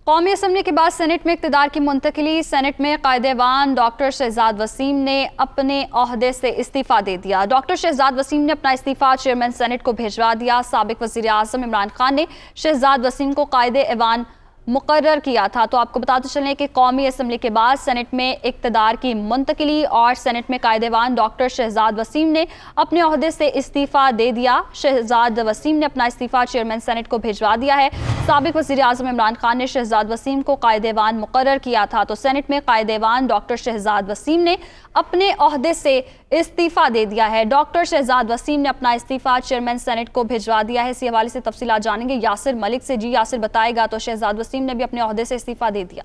कौमी असम्बली के बाद सेनेट में इक़्तिदार की मुंतकिली। सेनेट में कायदेवान डॉक्टर शहजाद वसीम ने अपने ओहदे से इस्तीफ़ा दे दिया। डॉक्टर शहजाद वसीम ने अपना इस्तीफ़ा चेयरमैन सेनेट को भिजवा दिया। साबिक वज़ीर आज़म इमरान खान ने शहजाद वसीम को कायदे ऐवान मुकर्रर किया था। तो आपको बताते चलें कि कौमी असम्बली के बाद सेनेट में इक़्तिदार की मुंतकिली और सेनेट में कायदेवान डॉक्टर शहजाद वसीम ने अपने ओहदे से इस्तीफ़ा दे दिया। शहजाद वसीम ने अपना इस्तीफ़ा चेयरमैन सेनेट को भिजवा दिया है। साबिक वज़ीर आज़म इमरान खान ने शहजाद वसीम को कायदेवान मुकर्रर किया था। तो सेनेट में कायदेवान डॉक्टर शहजाद वसीम ने अपने ओहदे से इस्तीफ़ा दे दिया है। डॉक्टर शहजाद वसीम ने अपना इस्तीफ़ा चेयरमैन सेनेट को भिजवा दिया है। इसी हवाले से तफसीलात जानेंगे यासिर मलिक से। जी यासिर, बताएगा तो शहजाद वसीम ने भी अपने ओहदे से इस्तीफ़ा दे दिया।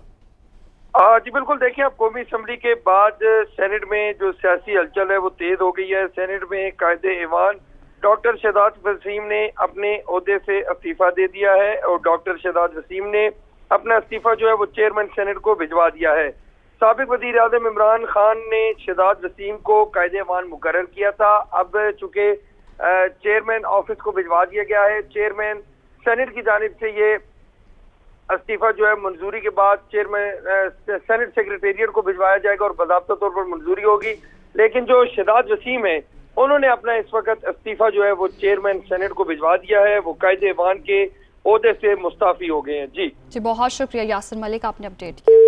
जी बिल्कुल, देखिए अब कौमी असम्बली के बाद सेनेट में जो सियासी हलचल है वो तेज हो गई है। सेनेट में कायदे ऐवान डॉक्टर शहजाद वसीम ने अपने ओहदे से इस्तीफा दे दिया है और डॉक्टर शहजाद वसीम ने अपना इस्तीफा जो है वो चेयरमैन सेनेट को भिजवा दिया है। साबिक वज़ीर आज़म इमरान खान ने शहजाद वसीम को कायदे ऐवान मुकर्रर किया था। अब चूंकि चेयरमैन ऑफिस को भिजवा दिया गया है, चेयरमैन सेनेट की जानिब से ये इस्तीफा जो है मंजूरी के बाद चेयरमैन सेनेट सेक्रेटेरिएट को भिजवाया जाएगा और बाज़ाब्ता तौर पर मंजूरी होगी। लेकिन जो शहजाद वसीम है उन्होंने अपना इस वक्त इस्तीफा जो है वो चेयरमैन सेनेट को भिजवा दिया है। वो कायदे ऐवान के ओहदे से मुस्ताफी हो गए हैं। जी बहुत शुक्रिया यासिर मलिक, आपने अपडेट किया।